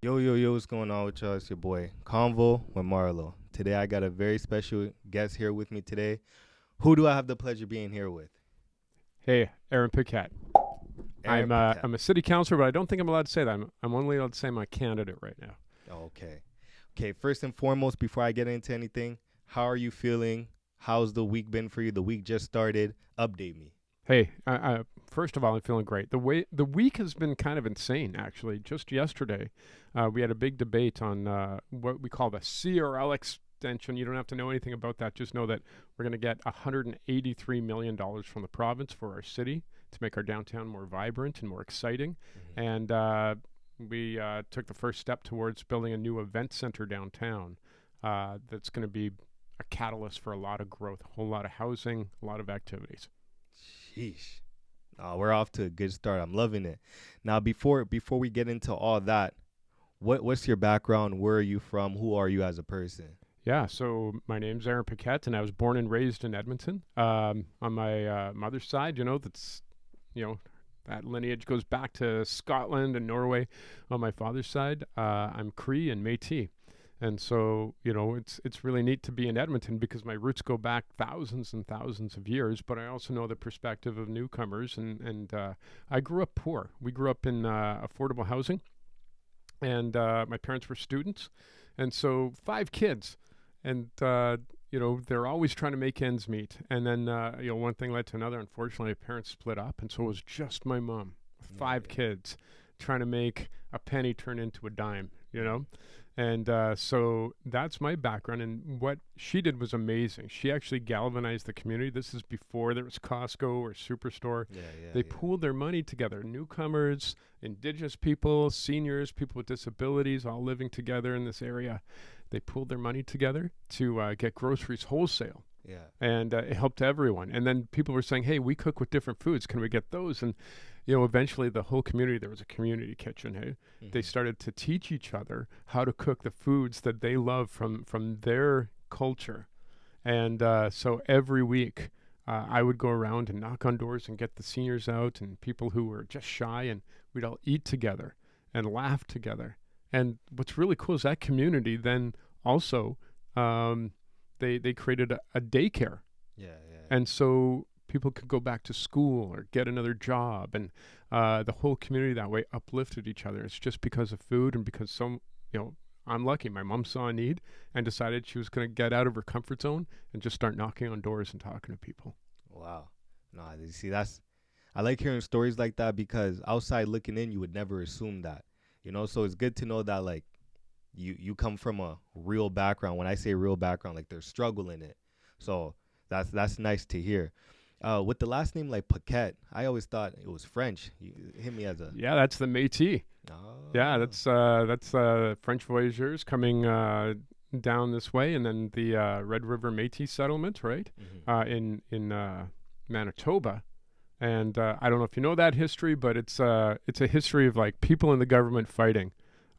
Yo, yo, yo, what's going on with y'all? It's your boy, Convo with Marlo. Today, I got a very special guest here with me today. Who do I have the pleasure being here with? Hey, Aaron Paquette. Aaron Paquette. I'm a city councillor, but I don't think I'm allowed to say that. I'm only allowed to say I'm a candidate right now. Okay. Okay, first and foremost, before I get into anything, how are you feeling? How's the week been for you? The week just started. Update me. Hey, first of all, I'm feeling great. The week has been kind of insane, actually. Just yesterday, we had a big debate on what we call the CRL extension. You don't have to know anything about that. Just know that we're going to get $183 million from the province for our city to make our downtown more vibrant and more exciting. Mm-hmm. And we took the first step towards building a new event center downtown that's going to be a catalyst for a lot of growth, a whole lot of housing, a lot of activities. Sheesh. We're off to a good start. I'm loving it. Now, before we get into all that, what's your background? Where are you from? Who are you as a person? Yeah, so my name's Aaron Paquette, and I was born and raised in Edmonton. On my mother's side, you know, that lineage goes back to Scotland and Norway. On my father's side, I'm Cree and Métis. And so, it's really neat to be in Edmonton because my roots go back thousands and thousands of years, but I also know the perspective of newcomers. And I grew up poor. We grew up in affordable housing, and my parents were students. And so 5 kids. And, they're always trying to make ends meet. And then, one thing led to another. Unfortunately, parents split up. And so it was just my mom with five Yeah. kids trying to make a penny turn into a dime. And so that's my background. And what she did was amazing. She actually galvanized the community. This is before there was Costco or Superstore. Yeah, yeah, They yeah. pooled their money together. Newcomers, indigenous people, seniors, people with disabilities, all living together in this area. They pooled their money together to get groceries wholesale. Yeah. And it helped everyone. And then people were saying, hey, we cook with different foods. Can we get those? And, eventually the whole community, there was a community kitchen. Hey, they Mm-hmm. started to teach each other how to cook the foods that they love from their culture. And so every week I would go around and knock on doors and get the seniors out and people who were just shy, and we'd all eat together and laugh together. And what's really cool is that community then also they created a daycare, Yeah, yeah. and so people could go back to school or get another job, and the whole community that way uplifted each other. It's just because of food and because I'm lucky. My mom saw a need and decided she was going to get out of her comfort zone and just start knocking on doors and talking to people. Wow. No, you see, I like hearing stories like that because outside looking in, you would never assume that, So it's good to know that like you come from a real background. When I say real background, like there's struggle in it. So that's nice to hear. With the last name like Paquette, I always thought it was French. You hit me as a Yeah, that's the Métis. Yeah, oh. that's French voyageurs coming down this way, and then the Red River Métis settlement, right, Hmm. in Manitoba. And I don't know if you know that history, but it's a history of like people in the government fighting,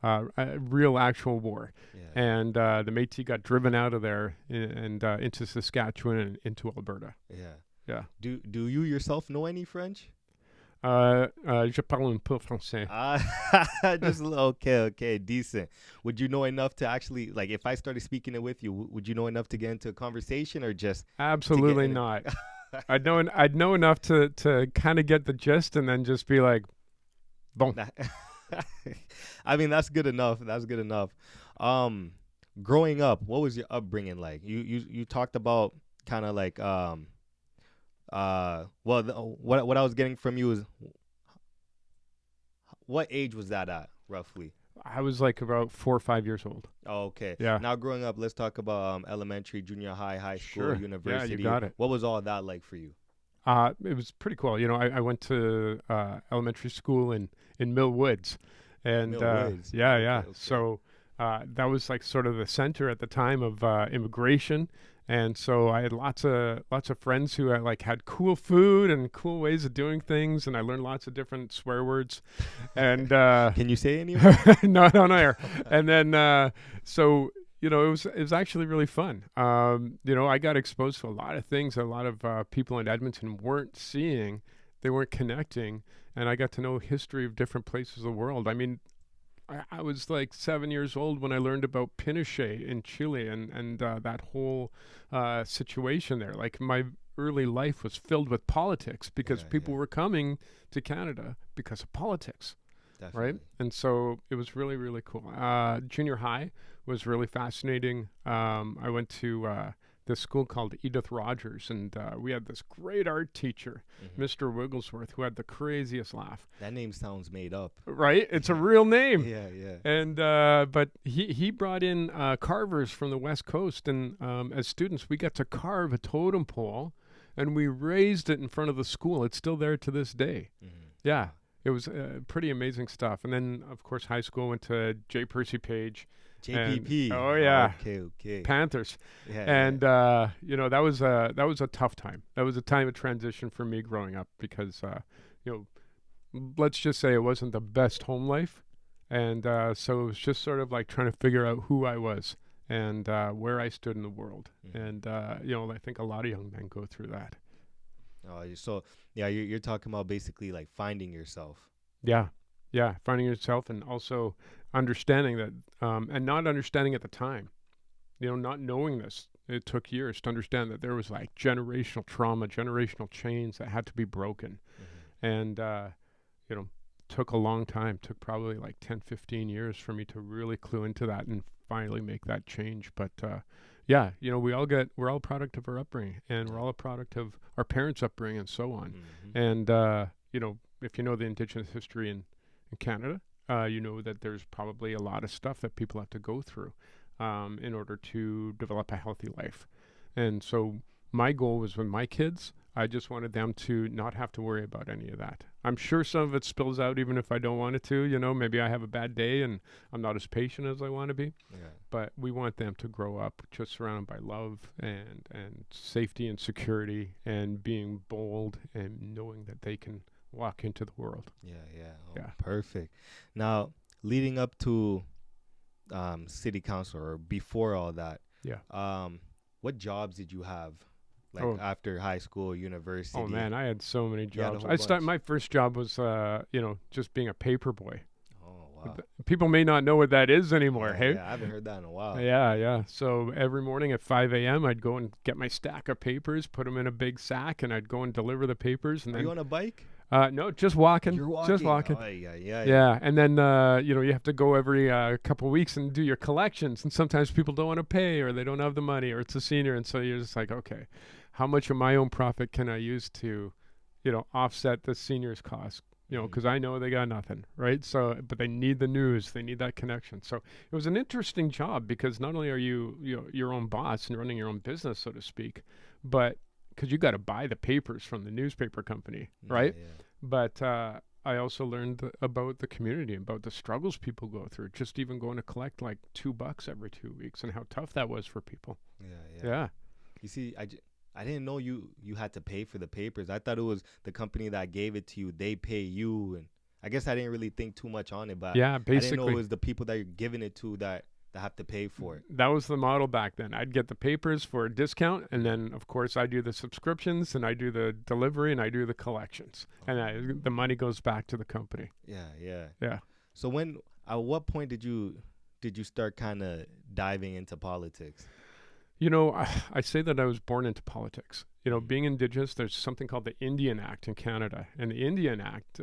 a real actual war. Yeah. And the Métis got driven out of there and into Saskatchewan and into Alberta. Yeah. Yeah. Do you yourself know any French? Je parle un peu français. Just okay, decent. Would you know enough to actually like if I started speaking it with you, would you know enough to get into a conversation or just to get Absolutely in not. a I'd know enough to kind of get the gist and then just be like, bon. Nah. I mean, that's good enough. That's good enough. Um, Growing up, what was your upbringing like? You talked about kind of like well, what I was getting from you is what age was that at roughly? I was like about 4 or 5 years old. Oh, okay. Yeah. Now growing up, let's talk about elementary, junior high, high school, Sure. Yeah, you university. got it. What was all that like for you? It was pretty cool. I went to elementary school in Mill Woods, and Mill Woods. yeah, Okay, yeah. okay. So that was like sort of the center at the time of immigration, and so I had lots of friends who had cool food and cool ways of doing things, and I learned lots of different swear words, and Can you say any of them? not on air. And then so it was actually really fun. I got exposed to a lot of things a lot of people in Edmonton weren't seeing, they weren't connecting, and I got to know history of different places of the world. I mean, I was like 7 years old when I learned about Pinochet in Chile and that whole situation there. Like my early life was filled with politics because Yeah, people yeah, were coming to Canada because of politics, right? definitely. And so it was really, really cool. Junior high was really fascinating. I went to this school called Edith Rogers, and we had this great art teacher, Hmm. Mr. Wigglesworth, who had the craziest laugh. That name sounds made up. Right? It's a real name. Yeah, yeah. And but he brought in carvers from the West Coast, and as students, we got to carve a totem pole, and we raised it in front of the school. It's still there to this day. Hmm. Yeah, it was pretty amazing stuff. And then, of course, high school went to J. Percy Page. And, JPP. oh yeah, Okay, okay. Panthers. Yeah, And yeah. that was a tough time. That was a time of transition for me growing up because you let's just say it wasn't the best home life, and so it was just sort of like trying to figure out who I was and where I stood in the world. Mhm. And I think a lot of young men go through that. So yeah, you're talking about basically like finding yourself. Yeah, yeah, finding yourself and also understanding that, and not understanding at the time. Not knowing this. It took years to understand that there was like generational trauma, generational chains that had to be broken. Hmm. And you know took a long time, took probably like 10, 15 years for me to really clue into that and finally make that change. But yeah, we're all a product of our upbringing, and we're all a product of our parents' upbringing and so on. Hmm. And if you know the Indigenous history in Canada, you know that there's probably a lot of stuff that people have to go through in order to develop a healthy life. And so my goal was with my kids, I just wanted them to not have to worry about any of that. I'm sure some of it spills out even if I don't want it to. Maybe I have a bad day and I'm not as patient as I want to be. Yeah. But we want them to grow up just surrounded by love and safety and security and being bold and knowing that they can walk into the world. Yeah, yeah. Oh, Yeah. perfect. Now, leading up to city council or before all that, Yeah. what jobs did you have? Like Oh. after high school, university? Oh man, I had so many You had a jobs. whole bunch. My first job was just being a paper boy. Oh, wow. People may not know what that is anymore. Yeah, Hey. yeah, I haven't heard that in a while. Yeah, yeah. So every morning at 5 a.m., I'd go and get my stack of papers, put them in a big sack, and I'd go and deliver the papers. And Are then, you on a bike? no, just walking. You're walking. Just walking. Oh, yeah, yeah, Yeah, and then you have to go every couple weeks and do your collections, and sometimes people don't want to pay, or they don't have the money, or it's a senior, and so you're just like, okay, how much of my own profit can I use to, offset the senior's costs? Because I know they got nothing, right? So, but they need the news, they need that connection. So it was an interesting job because not only are you, your own boss and running your own business, so to speak, but because you got to buy the papers from the newspaper company, right? Yeah, yeah. But I also learned about the community, about the struggles people go through. Just even going to collect like $2 every 2 weeks, and how tough that was for people. Yeah, yeah. Yeah. You see, I didn't know you had to pay for the papers. I thought it was the company that gave it to you. They pay you, and I guess I didn't really think too much on it. But Yeah, I didn't know it basically. was the people that you're giving it to that have to pay for it. That was the model back then. I'd get the papers for a discount, and then, of course, I do the subscriptions, and I do the delivery, and I do the collections. And the money goes back to the company. Yeah, yeah. Yeah. So at what point did you start kind of diving into politics? I say that I was born into politics. Being Indigenous, there's something called the Indian Act in Canada. And the Indian Act,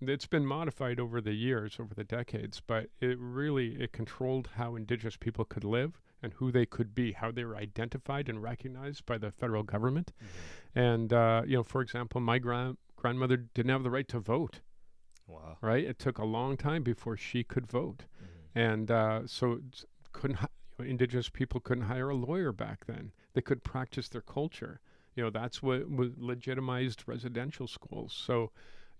it's been modified over the years, over the decades, but it controlled how Indigenous people could live and who they could be, how they were identified and recognized by the federal government. Mm-hmm. And, for example, my grandmother didn't have the right to vote, Wow. right? It took a long time before she could vote. Mm-hmm. And so Indigenous people couldn't hire a lawyer back then. They could practice their culture. That's what legitimized residential schools. So,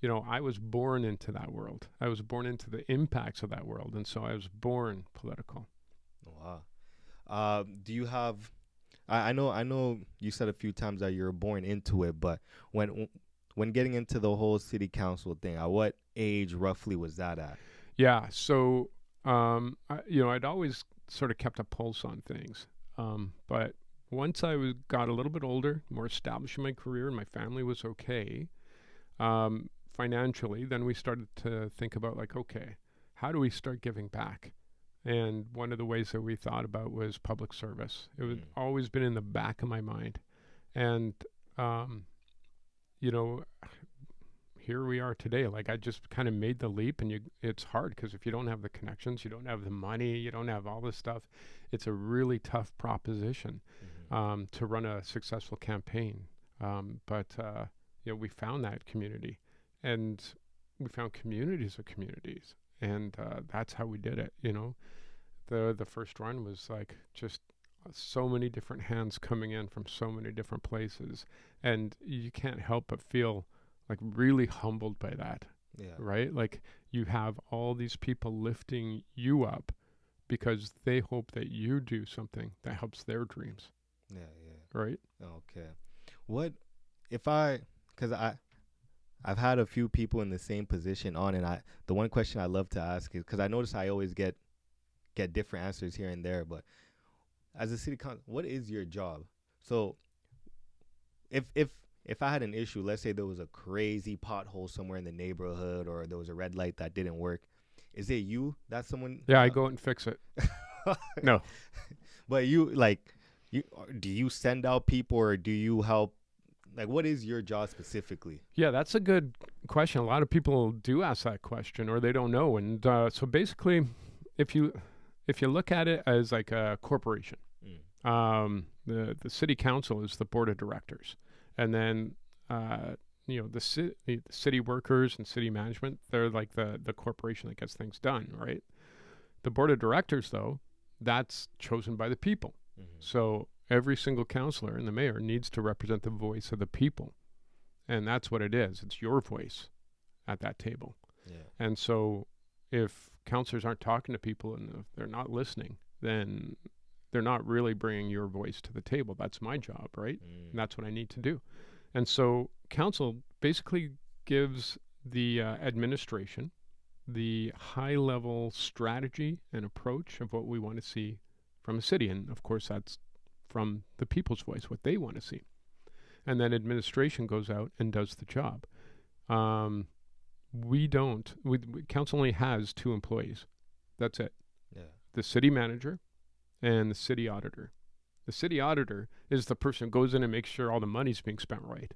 I was born into that world. I was born into the impacts of that world. And so I was born political. Wow. Do you have, I know you said a few times that you're born into it, but when getting into the whole city council thing, at what age roughly was that at? Yeah. So, I'd always sort of kept a pulse on things. But once I got a little bit older, more established in my career, and my family was okay, financially, then we started to think about like, okay, how do we start giving back? And one of the ways that we thought about was public service. It was always been in the back of my mind. And, um, you know, here we are today. Like I just kind of made the leap, and it's hard because if you don't have the connections, you don't have the money, you don't have all this stuff, it's a really tough proposition to run a successful campaign. But we found that community, and we found communities of communities, and that's how we did it. The first run was like just so many different hands coming in from so many different places, and you can't help but feel like really humbled by that. Yeah. Right? Like you have all these people lifting you up because they hope that you do something that helps their dreams. Yeah. Right? Okay. What if because I've had a few people in the same position on, and the one question I love to ask is, because I notice I always get different answers here and there, but as a city council, what is your job? So if I had an issue, let's say there was a crazy pothole somewhere in the neighborhood, or there was a red light that didn't work, is it you that's someone? Yeah, I go out and fix it. No. But do you send out people, or do you help? Like, what is your job specifically? Yeah, that's a good question. A lot of people do ask that question, or they don't know. And so basically, if you look at it as like a corporation, the city council is the board of directors, and then the city workers and city management, they're like the corporation that gets things done, right? The board of directors, though, that's chosen by the people. So every single councillor and the mayor needs to represent the voice of the people, and that's what it is. It's your voice at that table. Yeah. And so if councillors aren't talking to people and if they're not listening, then they're not really bringing your voice to the table. That's my job, right? And that's what I need to do. And so council basically gives the administration the high-level strategy and approach of what we want to see from a city. And, of course, that's from the people's voice, what they want to see. And then administration goes out and does the job. Council only has 2 employees. That's it. Yeah. The city manager and the city auditor. The city auditor is the person who goes in and makes sure all the money's being spent right.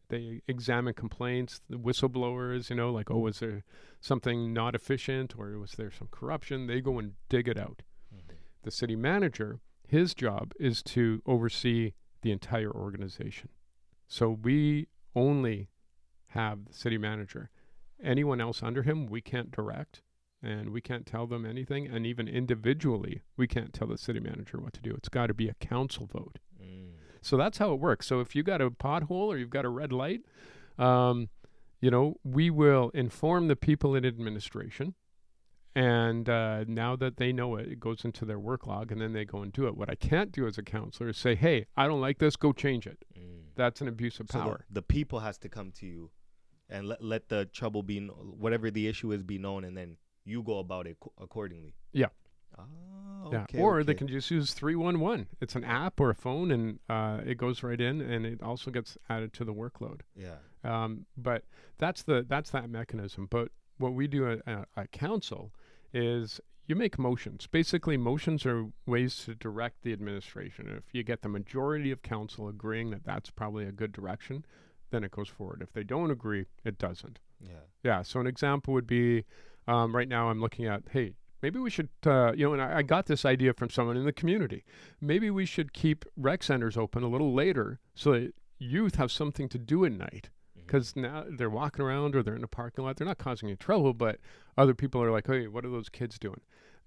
They examine complaints, the whistleblowers, like, oh, was there something not efficient, or was there some corruption? They go and dig it out. The city manager, his job is to oversee the entire organization. So we only have the city manager. Anyone else under him, we can't direct, and we can't tell them anything. And even individually, we can't tell the city manager what to do. It's got to be a council vote. So that's how it works. So if you got a pothole or you've got a red light, we will inform the people in administration. And now that they know it, it goes into their work log, and then they go and do it. What I can't do as a councillor is say, hey, I don't like this, go change it. That's an abuse of power. So the people has to come to you and let the trouble be, whatever the issue is, be known, and then you go about it accordingly. Yeah. Oh, yeah. okay. Or they can just use 311. It's an app or a phone, and it goes right in, and it also gets added to the workload. Yeah. But that's that mechanism. But what we do at council is you make motions. Basically, motions are ways to direct the administration. If you get the majority of council agreeing that that's probably a good direction, then it goes forward. If they don't agree, it doesn't. Yeah. Yeah. So an example would be, right now I'm looking at, hey, maybe we should, and I got this idea from someone in the community. Maybe we should keep rec centers open a little later so that youth have something to do at night. Because now they're walking around or they're in a parking lot. They're not causing you trouble, but other people are like, hey, what are those kids doing?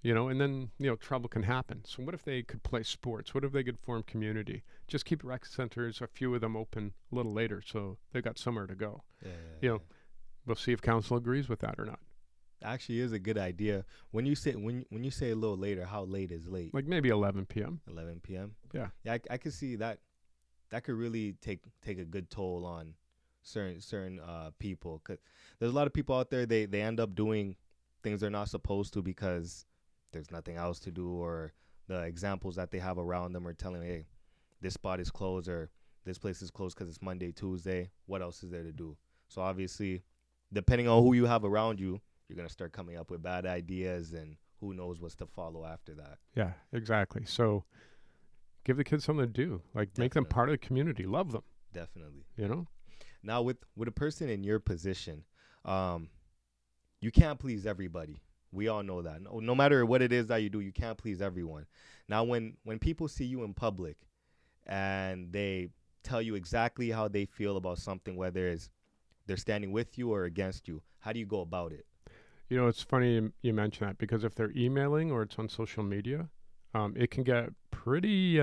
And then, trouble can happen. So what if they could play sports? What if they could form community? Just keep rec centers, a few of them open a little later so they've got somewhere to go. Yeah. We'll see if council agrees with that or not. Actually is a good idea. When you say a little later, how late is late? Like maybe 11 p.m. 11 p.m. Yeah. Yeah, I could see that. That could really take a good toll on certain people, because there's a lot of people out there, they end up doing things they're not supposed to because there's nothing else to do, or the examples that they have around them are telling, hey, this spot is closed, or this place is closed because it's Monday, Tuesday. What else is there to do? So obviously, depending on who you have around you, you're gonna start coming up with bad ideas, and who knows what's to follow after that. Yeah, exactly. So give the kids something to do. Like make them Definitely. part of the community. Love them. Definitely. You know. Now, with a person in your position, you can't please everybody. We all know that. No matter what it is that you do, you can't please everyone. Now, when people see you in public and they tell you exactly how they feel about something, whether it's they're standing with you or against you, how do you go about it? You know, it's funny you mention that, because if they're emailing or it's on social media, it can get pretty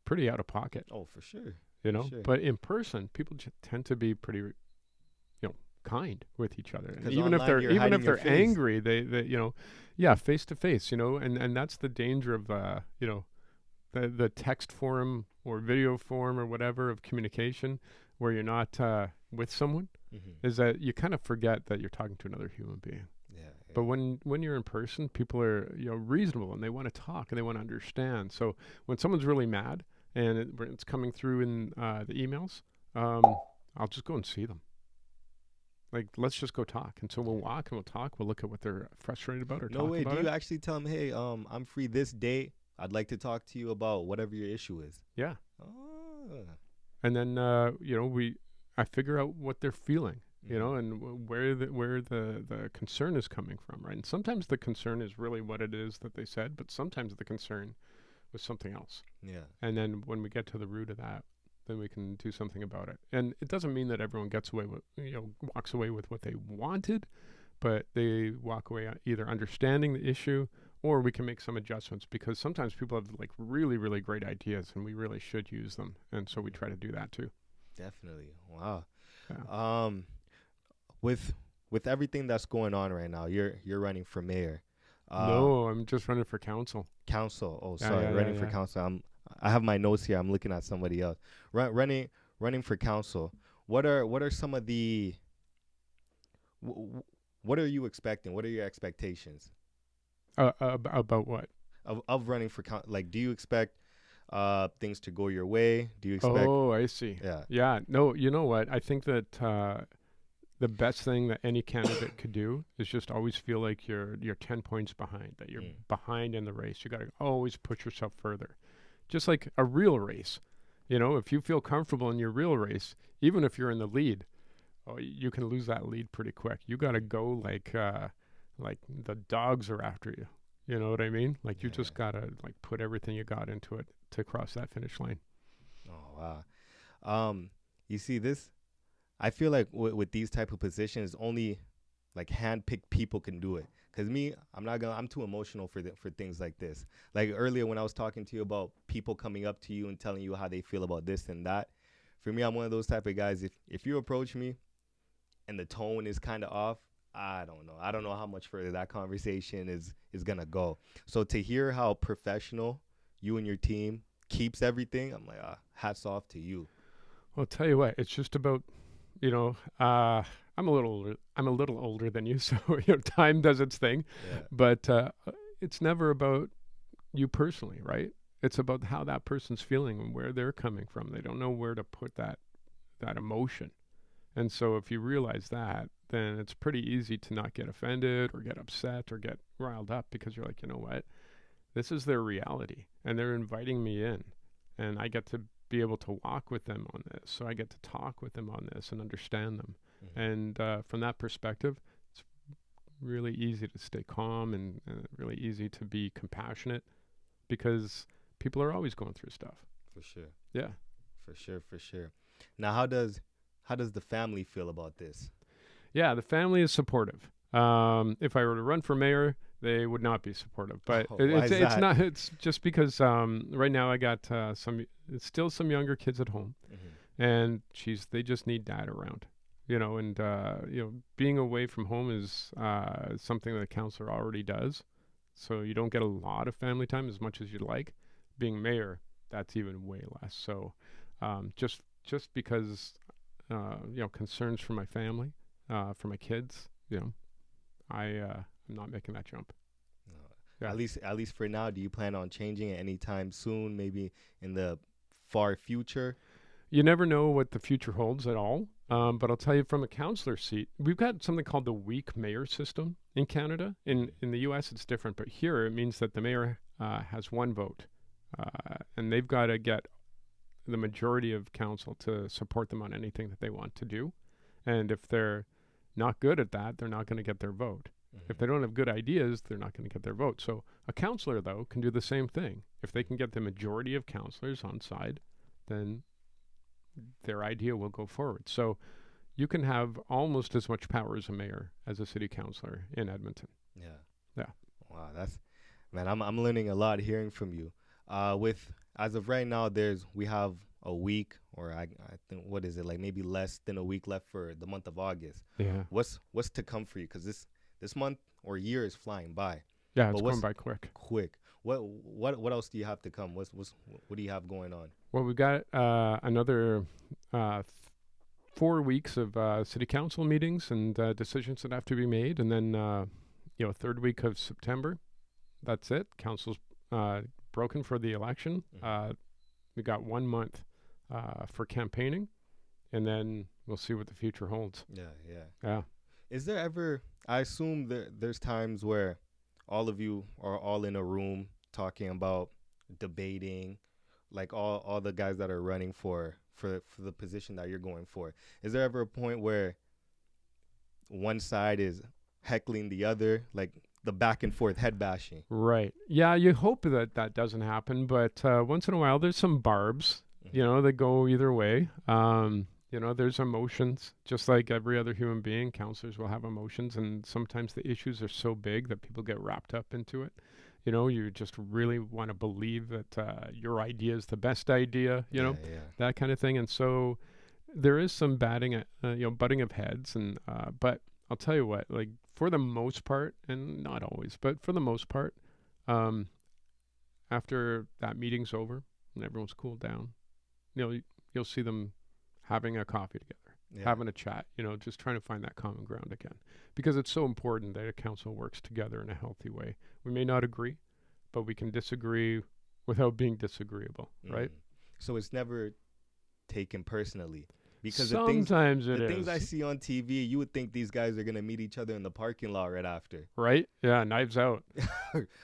pretty out of pocket. Oh, for sure. You For know, sure. but in person, people tend to be pretty, kind with each other. And 'Cause even if online, they're you're even hiding if your they're face. angry, they yeah, face to face. And that's the danger of the text form or video form or whatever of communication, where you're not with someone, Mm-hmm. is that you kind of forget that you're talking to another human being. Yeah, But yeah. when you're in person, people are reasonable, and they want to talk and they want to understand. So when someone's really mad and it's coming through in the emails, I'll just go and see them. Like, let's just go talk. And so we'll walk and we'll talk. We'll look at what they're frustrated about or No talk way. about Do you it. actually tell them, hey, I'm free this date. I'd like to talk to you about whatever your issue is. Yeah. Oh. And then I figure out what they're feeling, Mhm. and where the concern is coming from, right? And sometimes the concern is really what it is that they said, but sometimes the concern was something else. Yeah. And then when we get to the root of that, then we can do something about it. And it doesn't mean that everyone gets away with, walks away with what they wanted, but they walk away either understanding the issue, or we can make some adjustments, because sometimes people have like really, really great ideas and we really should use them. And so we try to do that too. Definitely. Wow. Yeah. Um, with everything that's going on right now, you're running for mayor. No, I'm just running for council. Council. Oh, Yeah, sorry, yeah, yeah, running for yeah. council. I have my notes here. I'm looking at somebody else. Running for council. What are some of the what are you expecting? What are your expectations About what? of running for like, do you expect things to go your way? Do you expect Oh, I see. yeah. Yeah. No, you know what? I think that the best thing that any candidate could do is just always feel like you're 10 points behind, that you're Mm. behind in the race. You got to always push yourself further. Just like a real race. If you feel comfortable in your real race, even if you're in the lead, you can lose that lead pretty quick. You got to go like the dogs are after you. You know what I mean? Like, you Yeah. just got to like put everything you got into it to cross that finish line. Oh wow. You see this? I feel like with these type of positions, only like handpicked people can do it. Cause me, I'm too emotional for things like this. Like earlier when I was talking to you about people coming up to you and telling you how they feel about this and that. For me, I'm one of those type of guys. If you approach me and the tone is kind of off, I don't know. I don't know how much further that conversation is gonna go. So to hear how professional you and your team keeps everything, I'm like, hats off to you. Well, I'll tell you what, it's just about, I'm a little older than you, so time does its thing. Yeah. But it's never about you personally, right? It's about how that person's feeling and where they're coming from. They don't know where to put that emotion. And so if you realize that, then it's pretty easy to not get offended or get upset or get riled up, because you're like, you know what? This is their reality, and they're inviting me in, and I get to be able to walk with them on this. So I get to talk with them on this and understand them. Mhm. And from that perspective, it's really easy to stay calm, and really easy to be compassionate, because people are always going through stuff. For sure. Yeah. For sure. For sure. Now, how does the family feel about this? Yeah, the family is supportive. If I were to run for mayor, they would not be supportive. But Oh, why it's is it's that? not. It's just because right now I got still some younger kids at home, Mhm. and they just need dad around. And being away from home is something that the counselor already does, so you don't get a lot of family time as much as you'd like. Being mayor, that's even way less. So just because concerns for my family, for my kids, I'm not making that jump. No. Yeah. At least for now, do you plan on changing it anytime soon? Maybe in the far future. You never know what the future holds at all. But I'll tell you from a councillor seat, we've got something called the weak mayor system in Canada. In the U.S., it's different, but here it means that the mayor has one vote, and they've got to get the majority of council to support them on anything that they want to do. And if they're not good at that, they're not going to get their vote. If they don't have good ideas, they're not going to get their vote. So a councillor, though, can do the same thing. If they can get the majority of councillors on side, then their idea will go forward. So you can have almost as much power as a mayor as a city councillor in Edmonton. Yeah. Yeah. Wow, that's man. I'm learning a lot hearing from you. With as of right now, we have a week, or I think, what is it, like maybe less than a week left for the month of August. Yeah. What's to come for you? Because this month or year is flying by. Yeah, it's going by quick. Quick. What else do you have to come? What do you have going on? Well, we've got another 4 weeks of city council meetings and decisions that have to be made, and then third week of September. That's it. Council's broken for the election. We got 1 month for campaigning, and then we'll see what the future holds. Yeah. Is there ever? I assume there's times where all of you are all in a room talking about debating, like all the guys that are running for the position that you're going for. Is there ever a point where one side is heckling the other, like the back and forth head bashing? Right. Yeah, you hope that doesn't happen, but once in a while there's some barbs, that go either way. There's emotions, just like every other human being. Councillors will have emotions, and sometimes the issues are so big that people get wrapped up into it. You just really want to believe that your idea is the best idea, that kind of thing. And so there is some butting of heads. And but I'll tell you what, like for the most part, and not always, but for the most part, after that meeting's over and everyone's cooled down, you'll see them having a coffee together, having a chat, just trying to find that common ground again. Because it's so important that a council works together in a healthy way. We may not agree, but we can disagree without being disagreeable, right? So it's never taken personally. Because sometimes the things I see on TV, you would think these guys are going to meet each other in the parking lot right after. Right? Yeah, knives out.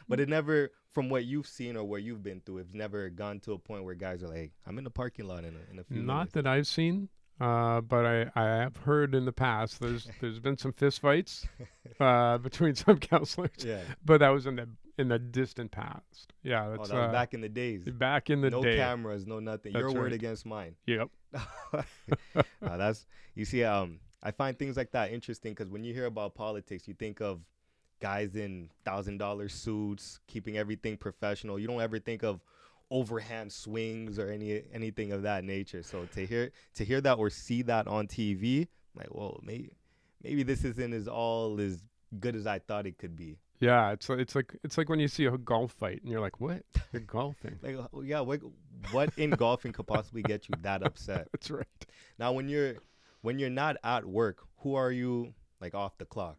But it never, from what you've seen or what you've been through, it's never gone to a point where guys are like, I'm in the parking lot in a few minutes. Not that I've seen, but I have heard in the past there's been some fist fights between some councillors. Yeah. But that was in the distant past. Yeah, that was back in the days. Back in the day. No cameras, no nothing. That's your word against mine. Yep. You see, I find things like that interesting because when you hear about politics, you think of guys in $1,000 suits, keeping everything professional. You don't ever think of overhand swings or anything of that nature. So to hear that or see that on TV, like, whoa, maybe this isn't as good as I thought it could be. Yeah, it's like when you see a golf fight and you're like, what? You're golfing. Like, yeah, what in golfing could possibly get you that upset? That's right. Now, when you're not at work, who are you, like, off the clock?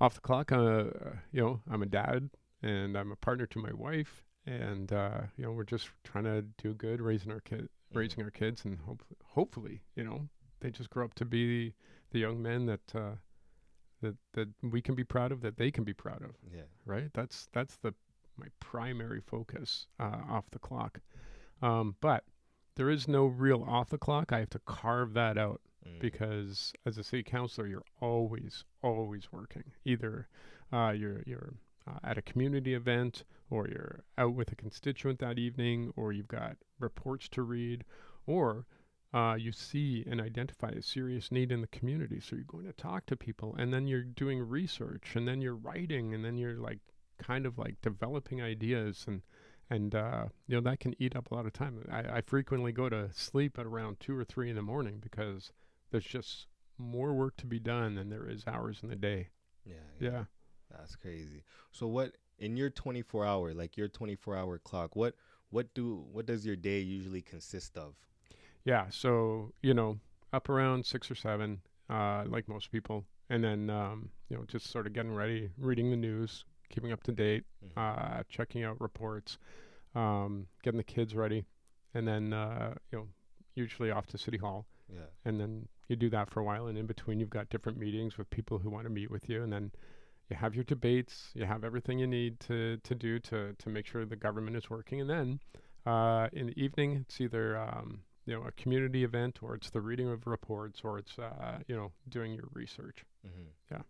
Off the clock, I'm a dad and I'm a partner to my wife, and we're just trying to do good, raising our kids, and hopefully, they just grow up to be the young men that we can be proud of, that they can be proud of. Yeah. Right. That's my primary focus off the clock. But there is no real off the clock. I have to carve that out because as a city councillor, you're always working. Either you're at a community event, or you're out with a constituent that evening, or you've got reports to read, or you see and identify a serious need in the community. So you're going to talk to people, and then you're doing research, and then you're writing, and then you're like kind of like developing ideas, and that can eat up a lot of time. I frequently go to sleep at around 2 or 3 in the morning because there's just more work to be done than there is hours in the day. Yeah. That's crazy. So what in your 24-hour clock, what does your day usually consist of? Yeah, so, up around 6 or 7, like most people. And then, just sort of getting ready, reading the news, keeping up to date, checking out reports, getting the kids ready. And then, usually off to City Hall. Yeah. And then you do that for a while, and in between you've got different meetings with people who want to meet with you, and then you have your debates, you have everything you need to do to make sure the government is working. And then in the evening, it's either a community event, or it's the reading of reports, or it's doing your research. Mm-hmm. Yeah.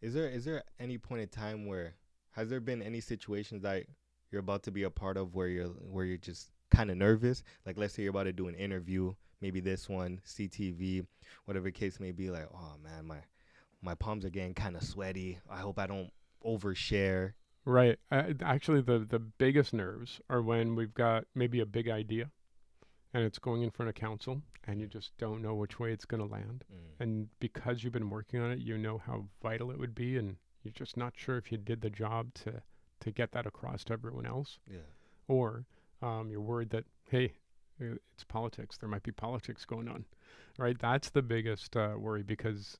Is there any point in time where has there been any situations that you're about to be a part of where you're just kind of nervous? Like, let's say you're about to do an interview, maybe this one, CTV, whatever the case may be. Like, oh man, my palms are getting kind of sweaty. I hope I don't overshare. Right. Actually, the biggest nerves are when we've got maybe a big idea, and it's going in front of council, and you just don't know which way it's going to land. And because you've been working on it, you know how vital it would be, and you're just not sure if you did the job to get that across to everyone else. Yeah. Or you're worried that, hey, it's politics. There might be politics going on, right? That's the biggest worry, because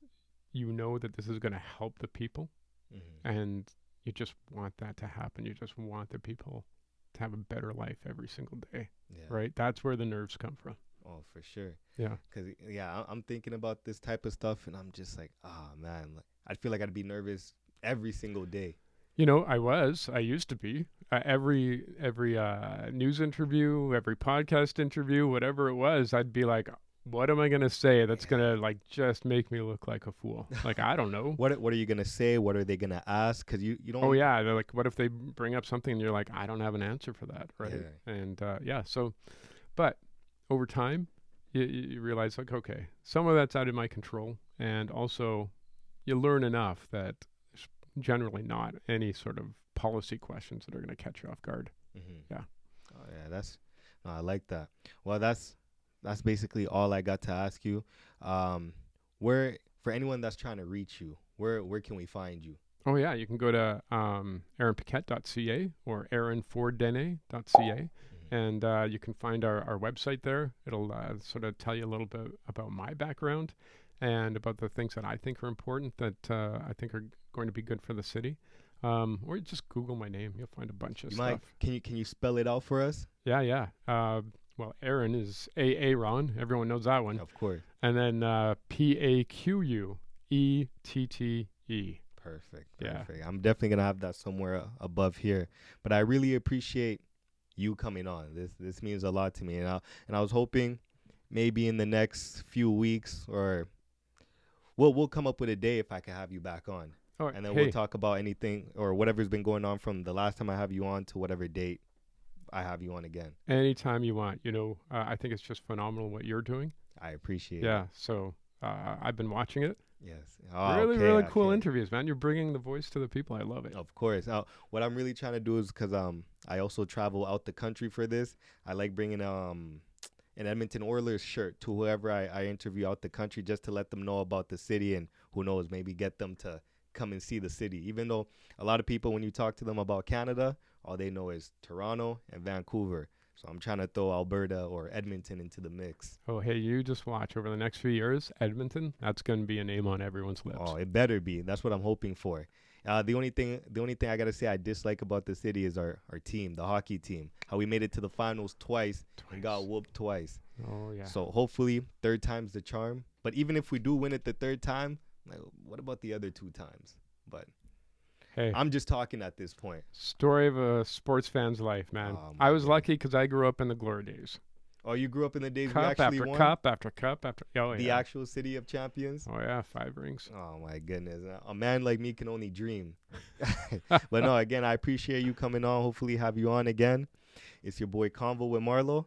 you know that this is going to help the people, and you just want that to happen. You just want the people to have a better life every single day, right? That's where the nerves come from. Oh, for sure. Yeah. Because, I'm thinking about this type of stuff, and I'm just like, man, like, I feel like I'd be nervous every single day. I used to be. Every news interview, every podcast interview, whatever it was, I'd be like, what am I going to say that's going to like just make me look like a fool? Like, I don't know. What are you going to say? What are they going to ask? Because you don't. Oh, yeah. They're like, what if they bring up something and you're like, I don't have an answer for that, right? Yeah. And so, but over time, you realize, like, okay, some of that's out of my control. And also, you learn enough that there's generally not any sort of policy questions that are going to catch you off guard. Yeah. Oh, yeah. I like that. Well, that's basically all I got to ask you. Where, for anyone that's trying to reach you, where can we find you? Oh, yeah. You can go to aaronpaquette.ca or aaronfordene.ca. And you can find our website there. It'll sort of tell you a little bit about my background and about the things that I think are important that I think are going to be good for the city. Or just Google my name. You'll find a bunch of stuff. Can you spell it out for us? Yeah. Well, Aaron is Aaron. Everyone knows that one. Of course. And then Paquette. Perfect. Yeah. I'm definitely going to have that somewhere above here. But I really appreciate you coming on. This means a lot to me. And I was hoping maybe in the next few weeks, or we'll come up with a day if I can have you back on. Oh, and then we'll talk about anything or whatever's been going on from the last time I have you on to whatever date I have you on again. Anytime you want. I think it's just phenomenal what you're doing. I appreciate it. Yeah. So I've been watching it. Yes. Really cool interviews, man. You're bringing the voice to the people. I love it. Of course. What I'm really trying to do is, because I also travel out the country for this, I like bringing an Edmonton Oilers shirt to whoever I interview out the country, just to let them know about the city, and who knows, maybe get them to come and see the city. Even though a lot of people, when you talk to them about Canada, all they know is Toronto and Vancouver. So I'm trying to throw Alberta or Edmonton into the mix. Oh, hey, you just watch. Over the next few years, Edmonton, that's going to be a name on everyone's lips. Oh, it better be. That's what I'm hoping for. The only thing I got to say I dislike about the city is our team, the hockey team. How we made it to the finals twice. And got whooped twice. Oh, yeah. So hopefully, third time's the charm. But even if we do win it the third time, like, what about the other two times? But hey, I'm just talking at this point. Story of a sports fan's life, man. I was lucky because I grew up in the glory days. Oh, you grew up in the days we Cup actually after won? cup after cup after. Oh, the yeah. actual city of champions? Oh, yeah. 5 rings. Oh, my goodness. A man like me can only dream. But no, again, I appreciate you coming on. Hopefully have you on again. It's your boy Convo with Marlo.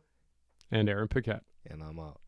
And Aaron Paquette. And I'm out.